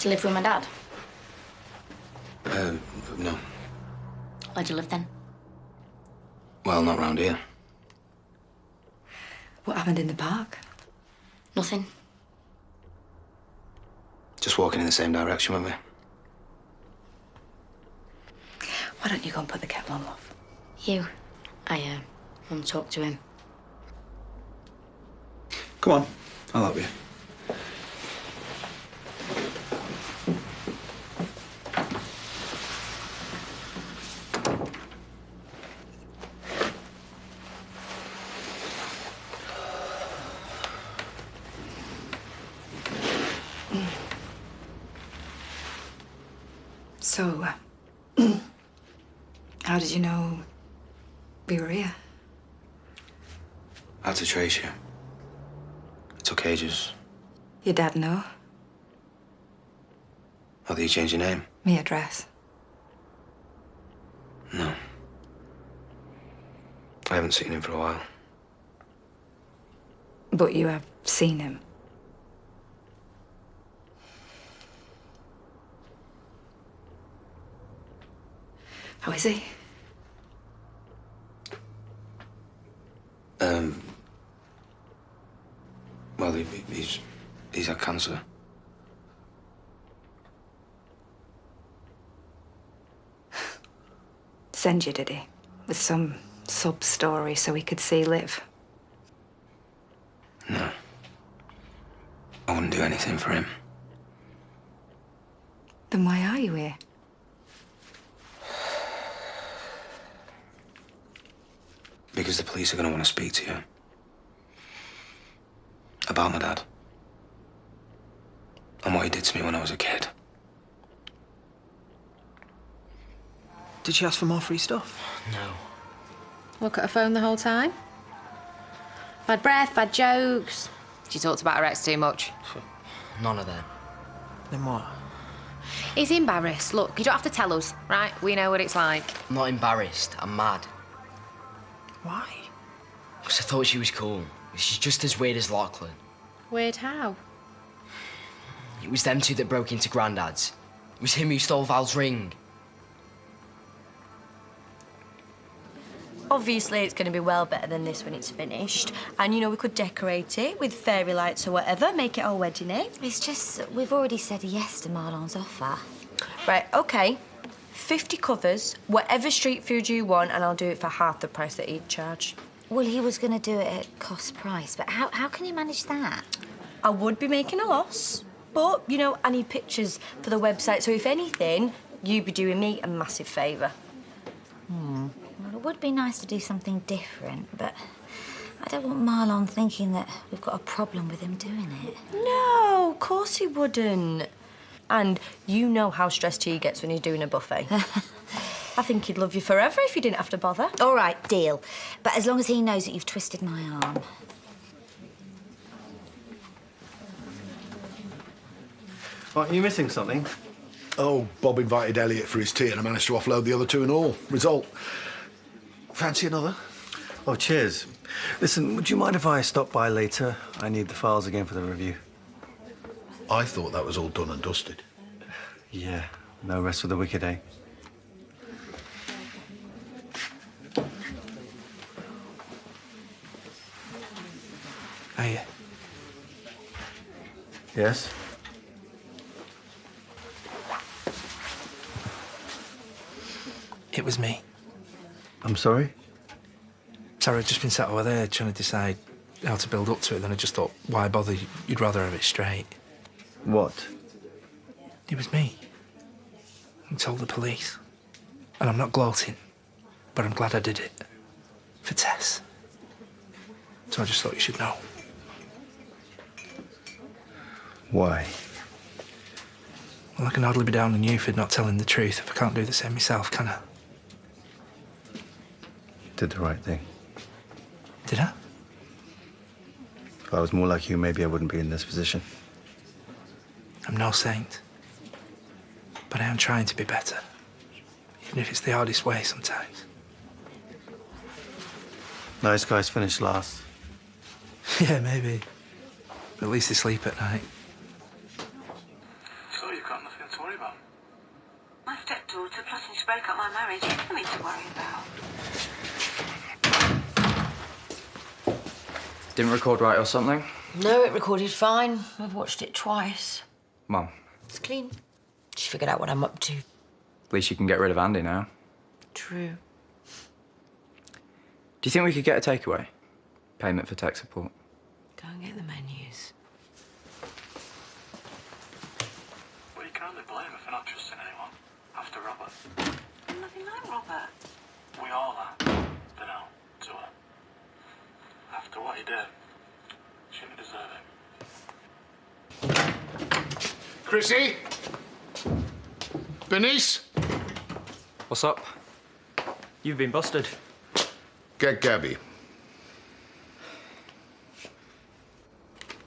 To live with my dad? No. Where'd you live then? Well, not round here. What happened in the park? Nothing. Just walking in the same direction with me. Why don't you go and put the kettle on, love? You. I want to talk to him. Come on, I'll help you. So, how did you know we were here? I had to trace you. It took ages. Your dad know? How did you change your name? Me address. No. I haven't seen him for a while. But you have seen him. How is he? Well, he's had cancer. Send you, did he? With some sub-story so he could see Liv? No. I wouldn't do anything for him. Then why are you here? Because the police are going to want to speak to you. About my dad. And what he did to me when I was a kid. Did she ask for more free stuff? No. Look at her phone the whole time. Bad breath, bad jokes. She talked about her ex too much. None of them. Then what? He's embarrassed. Look, you don't have to tell us, right? We know what it's like. I'm not embarrassed. I'm mad. Why? Because I thought she was cool. She's just as weird as Lachlan. Weird how? It was them two that broke into Grandad's. It was him who stole Val's ring. Obviously, it's going to be well better than this when it's finished. And, you know, we could decorate it with fairy lights or whatever, make it our wedding, eh? It's just that we've already said yes to Marlon's offer. Right, OK. 50 covers, whatever street food you want, and I'll do it for half the price that he'd charge. Well, he was going to do it at cost price, but how can you manage that? I would be making a loss, but, you know, I need pictures for the website, so if anything, you'd be doing me a massive favour. Well, it would be nice to do something different, but I don't want Marlon thinking that we've got a problem with him doing it. No, of course he wouldn't. And you know how stressed he gets when he's doing a buffet. I think he'd love you forever if you didn't have to bother. All right, deal. But as long as he knows that you've twisted my arm. Are you missing something? Oh, Bob invited Elliot for his tea and I managed to offload the other two and all. Result. Fancy another? Oh, cheers. Listen, would you mind if I stop by later? I need the files again for the review. I thought that was all done and dusted. Yeah, no rest for the wicked, eh? Hey. Yes? It was me. I'm sorry? Sorry, I'd just been sat over there trying to decide how to build up to it, then I just thought, why bother? You'd rather have it straight. What? It was me. I told the police. And I'm not gloating, but I'm glad I did it. For Tess. So I just thought you should know. Why? Well, I can hardly be down on you for not telling the truth if I can't do the same myself, can I? Did the right thing. Did I? If I was more like you, maybe I wouldn't be in this position. I'm no saint. But I am trying to be better. Even if it's the hardest way sometimes. Nice guys finish last. Yeah, maybe. But at least they sleep at night. So you come. stepdaughter, plus he's broke up my marriage. Nothing to worry about. Didn't record right or something? No, it recorded fine. I've watched it twice. Mum, It's clean. She figured out what I'm up to. at least you can get rid of Andy now. True. Do you think we could get a takeaway? Payment for tech support. Go and get the menus. Well, you can only blame her for not trusting anyone. After Robert. I'm nothing like Robert. We all are. Dunno, to her. After what he did, she didn't deserve it. Chrissy? Bernice? What's up? You've been busted. Get Gabby.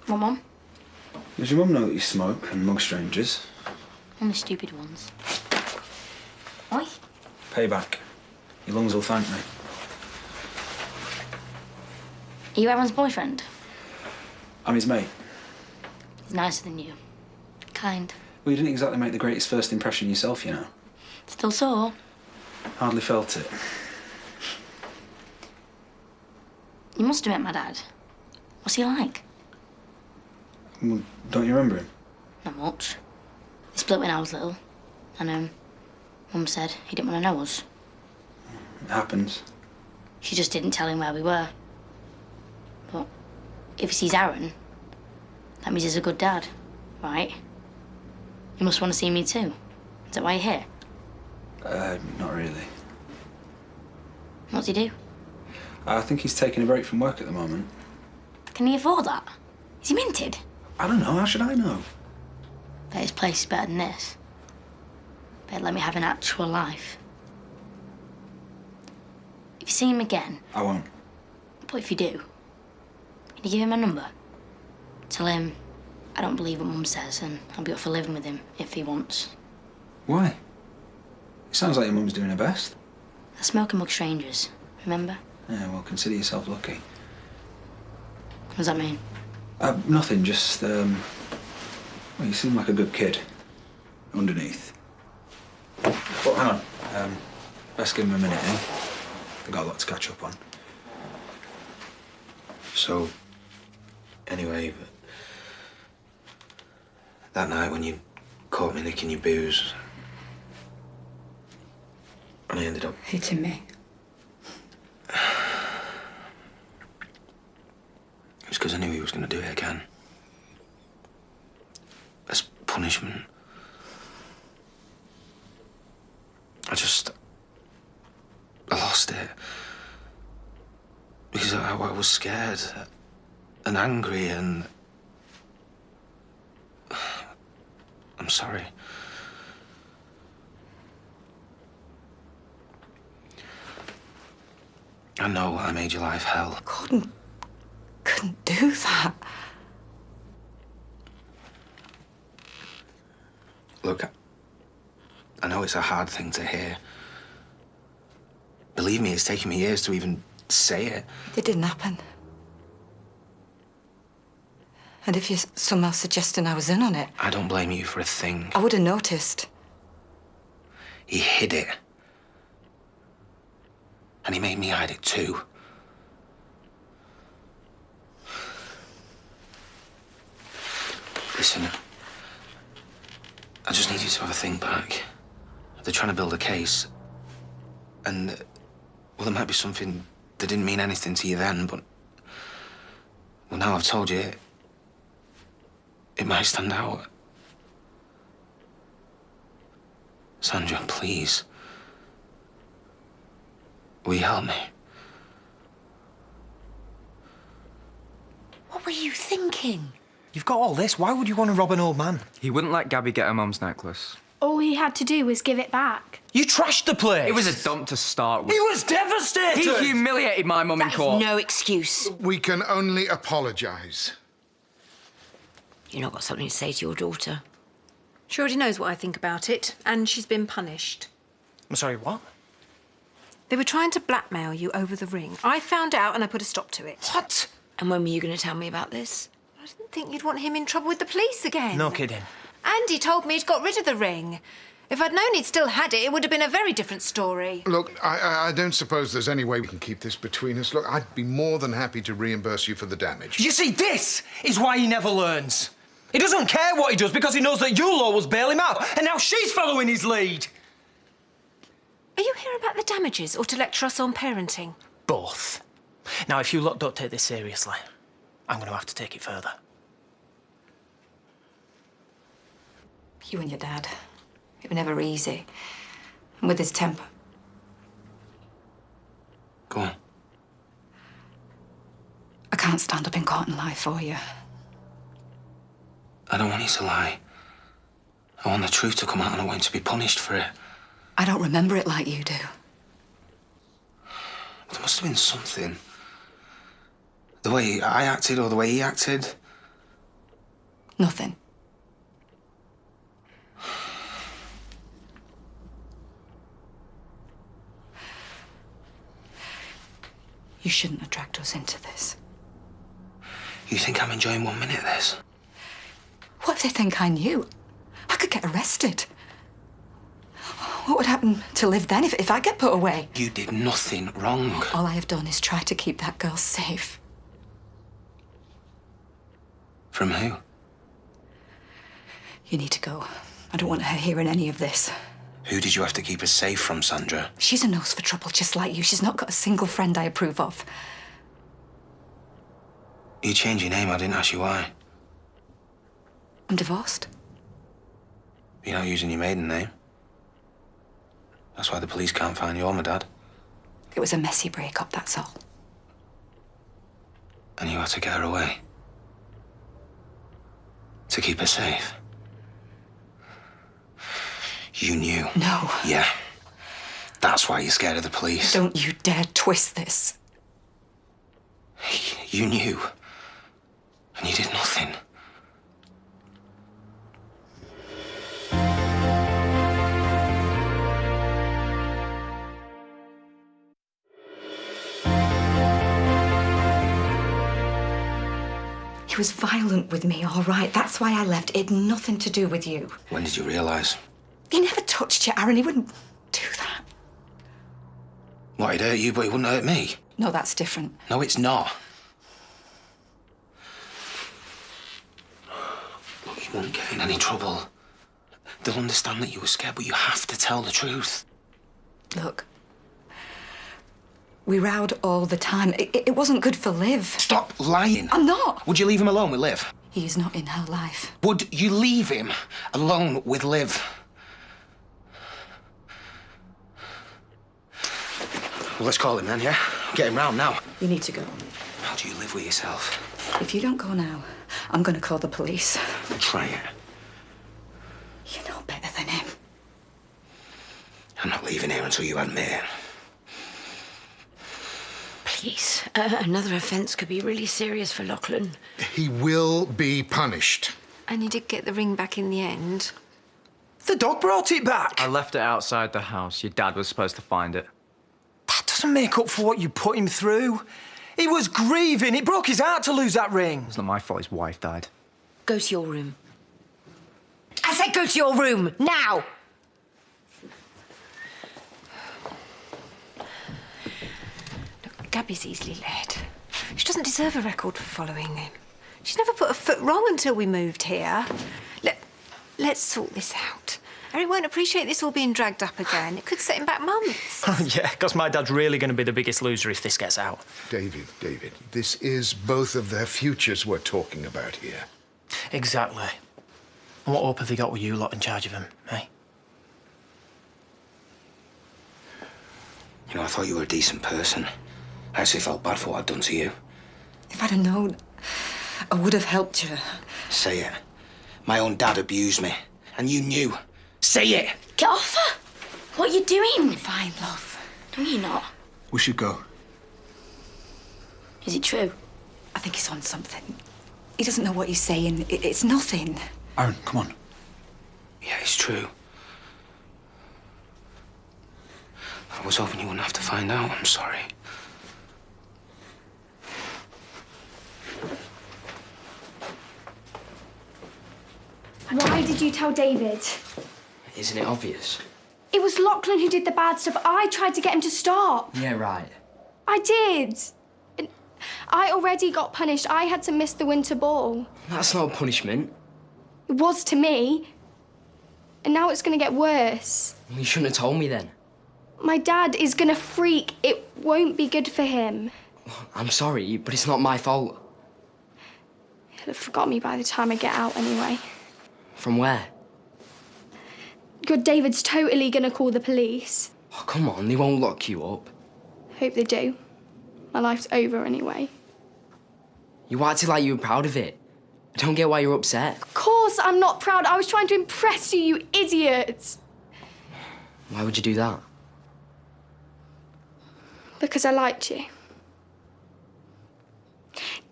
What, Mum? Does your mum know that you smoke and mug strangers? Only stupid ones. Oi. Payback. Your lungs will thank me. Are you Aaron's boyfriend? I'm his mate. He's nicer than you. Kind. Well, you didn't exactly make the greatest first impression yourself, you know. Still sore? Hardly felt it. You must have met my dad. What's he like? Well, don't you remember him? Not much. He split when I was little. And, Mum said he didn't want to know us. It happens. She just didn't tell him where we were. But if he sees Aaron, that means he's a good dad, right? You must want to see me too. Is that why you're here? Not really. What's he do? I think he's taking a break from work at the moment. Can he afford that? Is he minted? I don't know, how should I know? Bet his place is better than this. Bet let me have an actual life. If you see him again... I won't. But if you do, can you give him my number? Tell him I don't believe what Mum says and I'll be up for living with him if he wants. Why? It sounds like your mum's doing her best. I smoke among strangers, remember? Yeah, well, consider yourself lucky. What does that mean? Nothing, just, well, you seem like a good kid. Underneath. But hang on. Let's give him a minute, eh? We've got a lot to catch up on. So, anyway, that night when you caught me nicking your booze, and I ended up Hitting me. It was because I knew he was going to do it again. As punishment. I lost it. Because I was scared and angry and... I'm sorry. I know I made your life hell. Couldn't do that. Look, I know it's a hard thing to hear. Believe me, it's taken me years to even say it. It didn't happen. And if you're somehow suggesting I was in on it, I don't blame you for a thing. I would have noticed. He hid it. And he made me hide it too. Listen, I just need you to have a think back. They're trying to build a case. And, well, there might be something that didn't mean anything to you then, but... Well, now I've told you, it might stand out. Sandra, please. Will you help me? What were you thinking? You've got all this. Why would you want to rob an old man? He wouldn't let Gabby get her mum's necklace. All he had to do was give it back. You trashed the place. It was a dump to start with. He was devastated. He humiliated my mum in court. No excuse. We can only apologise. You've not got something to say to your daughter. She already knows what I think about it, and she's been punished. I'm sorry, what? They were trying to blackmail you over the ring. I found out and I put a stop to it. What? And when were you going to tell me about this? I didn't think you'd want him in trouble with the police again. No kidding. Andy told me he'd got rid of the ring. If I'd known he'd still had it, it would have been a very different story. Look, I don't suppose there's any way we can keep this between us. Look, I'd be more than happy to reimburse you for the damage. You see, this is why he never learns. He doesn't care what he does because he knows that you'll always bail him out, and now she's following his lead. Are you here about the damages or to lecture us on parenting? Both. Now, if you lot don't take this seriously, I'm going to have to take it further. You and your dad. It were never easy. And with his temper. Go on. I can't stand up in court and lie for you. I don't want you to lie. I want the truth to come out and I want you to be punished for it. I don't remember it like you do. There must have been something. The way I acted or the way he acted. Nothing. You shouldn't have dragged us into this. You think I'm enjoying 1 minute of this? What if they think I knew? I could get arrested. What would happen to Liv then if I get put away? You did nothing wrong. All I have done is try to keep that girl safe. From who? You need to go. I don't want her hearing any of this. Who did you have to keep us safe from, Sandra? She's a nose for trouble, just like you. She's not got a single friend I approve of. You changed your name, I didn't ask you why. I'm divorced. You're not using your maiden name. That's why the police can't find you or my dad. It was a messy breakup, that's all. And you had to get her away. To keep her safe. You knew. No. Yeah. That's why you're scared of the police. Don't you dare twist this. You knew. And you did nothing. He was violent with me, all right. That's why I left. It had nothing to do with you. When did you realise? He never touched you, Aaron. He wouldn't do that. Well, he'd hurt you, but he wouldn't hurt me. No, that's different. No, it's not. Look, you won't get in any trouble. They'll understand that you were scared, but you have to tell the truth. Look, we rowed all the time. It wasn't good for Liv. Stop lying. I'm not. Would you leave him alone with Liv? He is not in her life. Would you leave him alone with Liv? Well, let's call him then, yeah? Get him round now. You need to go. How do you live with yourself? If you don't go now, I'm going to call the police. Try it. You know better than him. I'm not leaving here until you admit it. Please. Another offence could be really serious for Lachlan. He will be punished. And you did get the ring back in the end. The dog brought it back. I left it outside the house. Your dad was supposed to find it. That doesn't make up for what you put him through. He was grieving. It broke his heart to lose that ring. It's not my fault his wife died. Go to your room. I said go to your room, now! Look, Gabby's easily led. She doesn't deserve a record for following him. She's never put a foot wrong until we moved here. Let's sort this out. Eric won't appreciate this all being dragged up again. It could set him back months. Yeah, because my dad's really going to be the biggest loser if this gets out. David, this is both of their futures we're talking about here. Exactly. And what hope have they got with you lot in charge of him, eh? You know, I thought you were a decent person. I actually felt bad for what I'd done to you. If I'd have known, I would have helped you. Say it. My own dad abused me. And you knew. Say it! Get off her! What are you doing? Fine, love. No, you're not. We should go. Is it true? I think he's on something. He doesn't know what he's saying. It's nothing. Aaron, come on. Yeah, it's true. I was hoping you wouldn't have to find out. I'm sorry. Why did you tell David? Isn't it obvious? It was Lachlan who did the bad stuff. I tried to get him to stop. Yeah, right. I did. I already got punished. I had to miss the winter ball. That's not a punishment. It was to me. And now it's going to get worse. You shouldn't have told me then. My dad is going to freak. It won't be good for him. I'm sorry, but it's not my fault. He'll have forgot me by the time I get out anyway. From where? Good David's totally going to call the police. Oh, come on, they won't lock you up. Hope they do. My life's over anyway. You acted like you were proud of it. I don't get why you're upset. Of course I'm not proud. I was trying to impress you, you idiots. Why would you do that? Because I liked you.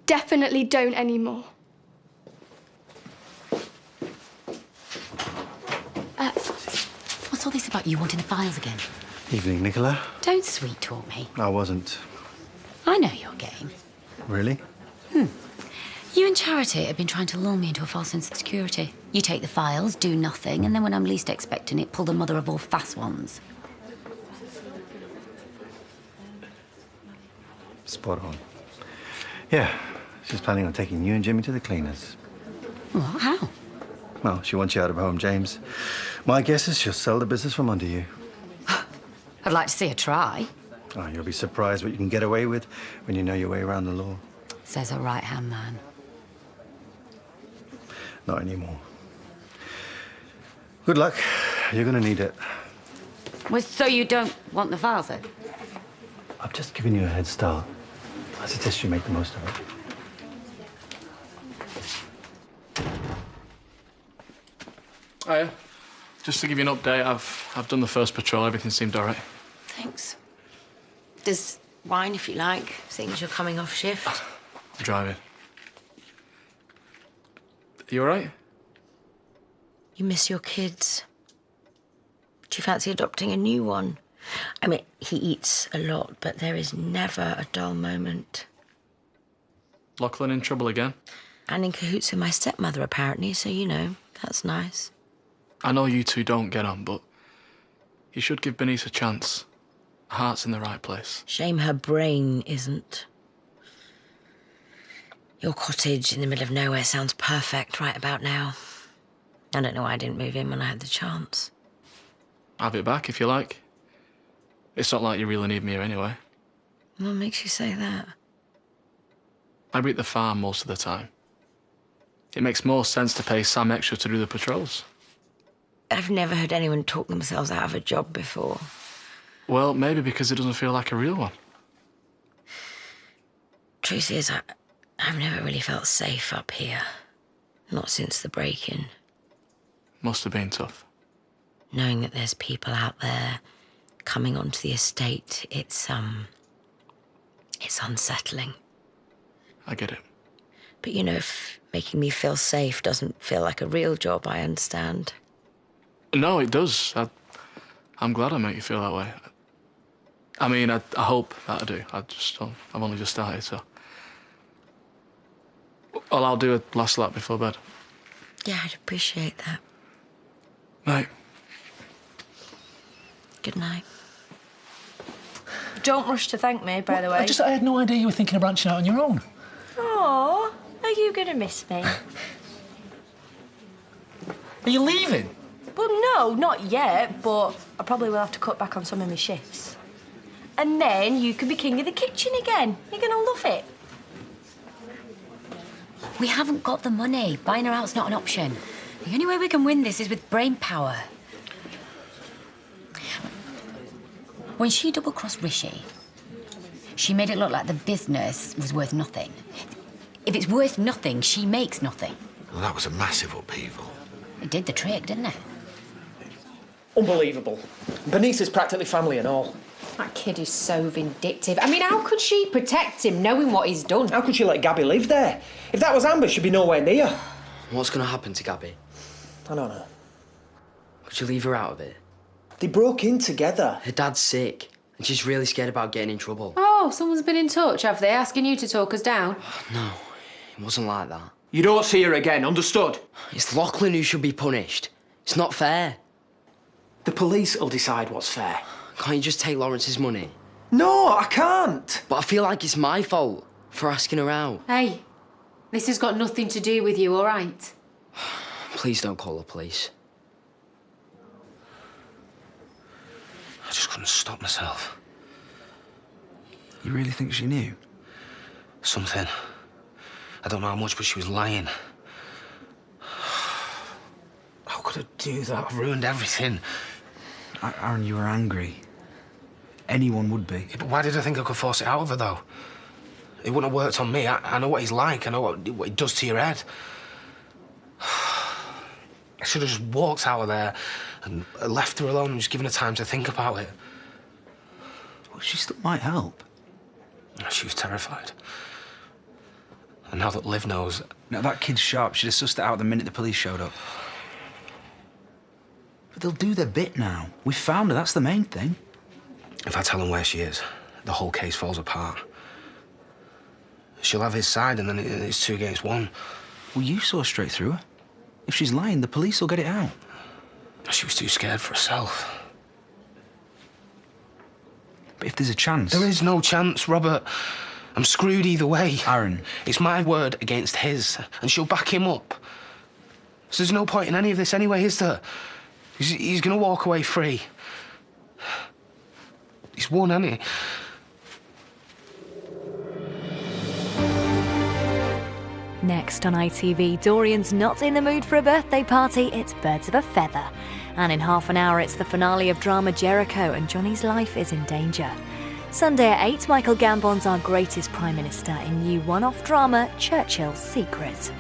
Definitely don't anymore. What's all this about you wanting the files again? Evening, Nicola. Don't sweet talk me. I wasn't. I know your game. Really? You and Charity have been trying to lull me into a false sense of security. You take the files, do nothing, and then when I'm least expecting it, pull the mother of all fast ones. Spot on. Yeah, she's planning on taking you and Jimmy to the cleaners. What? How? Well, she wants you out of home, James. My guess is she'll sell the business from under you. I'd like to see her try. Oh, you'll be surprised what you can get away with when you know your way around the law. Says a right-hand man. Not anymore. Good luck. You're gonna need it. Well, so you don't want the files then? I've just given you a head start. I suggest you make the most of it. Hiya. Just to give you an update, I've done the first patrol. Everything seemed all right. Thanks. There's wine if you like, seeing as you're coming off shift. I'm driving. You all right? You miss your kids. Do you fancy adopting a new one? I mean, he eats a lot, but there is never a dull moment. Lachlan in trouble again? And in cahoots with my stepmother, apparently, so, you know, that's nice. I know you two don't get on, but you should give Bernice a chance. Her heart's in the right place. Shame her brain isn't. Your cottage in the middle of nowhere sounds perfect right about now. I don't know why I didn't move in when I had the chance. Have it back if you like. It's not like you really need me here anyway. What makes you say that? I be at the farm most of the time. It makes more sense to pay Sam extra to do the patrols. I've never heard anyone talk themselves out of a job before. Well, maybe because it doesn't feel like a real one. Truth is, I've never really felt safe up here. Not since the break-in. Must have been tough. Knowing that there's people out there coming onto the estate, it's unsettling. I get it. But, you know, if making me feel safe doesn't feel like a real job, I understand. No, it does. I'm glad I make you feel that way. I mean, I hope that I do. I've only just started, so. Well, I'll do a last lap before bed. Yeah, I'd appreciate that. Night. Good night. Don't rush to thank me, by the way. I had no idea you were thinking of branching out on your own. Oh, are you going to miss me? Are you leaving? Well, no, not yet, but I probably will have to cut back on some of my shifts. And then you can be king of the kitchen again. You're going to love it. We haven't got the money. Buying her out's not an option. The only way we can win this is with brain power. When she double-crossed Rishi, she made it look like the business was worth nothing. If it's worth nothing, she makes nothing. Well, that was a massive upheaval. It did the trick, didn't it? Unbelievable. Bernice is practically family and all. That kid is so vindictive. I mean, how could she protect him knowing what he's done? How could she let Gabby live there? If that was Amber, she'd be nowhere near. What's going to happen to Gabby? I don't know. Could you leave her out of it? They broke in together. Her dad's sick, and she's really scared about getting in trouble. Oh, someone's been in touch, have they? Asking you to talk us down? No, it wasn't like that. You don't see her again, understood? It's Lachlan who should be punished. It's not fair. The police will decide what's fair. Can't you just take Lawrence's money? No, I can't. But I feel like it's my fault for asking her out. Hey, this has got nothing to do with you, all right? Please don't call the police. I just couldn't stop myself. You really think she knew? Something. I don't know how much, but she was lying. How could I do that? I've ruined everything. Aaron, you were angry. Anyone would be. Yeah, but why did I think I could force it out of her, though? It wouldn't have worked on me. I know what he's like. I know what it does to your head. I should have just walked out of there and left her alone and just given her time to think about it. Well, she still might help. She was terrified. And now that Liv knows... Now, that kid's sharp. She'd have sussed it out the minute the police showed up. But they'll do their bit now. We found her. That's the main thing. If I tell them where she is, the whole case falls apart. She'll have his side, and then it's 2 against 1. Well, you saw straight through her. If she's lying, the police will get it out. She was too scared for herself. But if there's a chance... There is no chance, Robert. I'm screwed either way. Aaron. It's my word against his, and she'll back him up. So there's no point in any of this anyway, is there? He's gonna walk away free. He's won, hasn't he? Next on ITV, Dorian's not in the mood for a birthday party, it's Birds of a Feather. And in half an hour, it's the finale of drama Jericho and Johnny's life is in danger. Sunday at 8, Michael Gambon's Our Greatest Prime Minister in new one-off drama Churchill's Secret.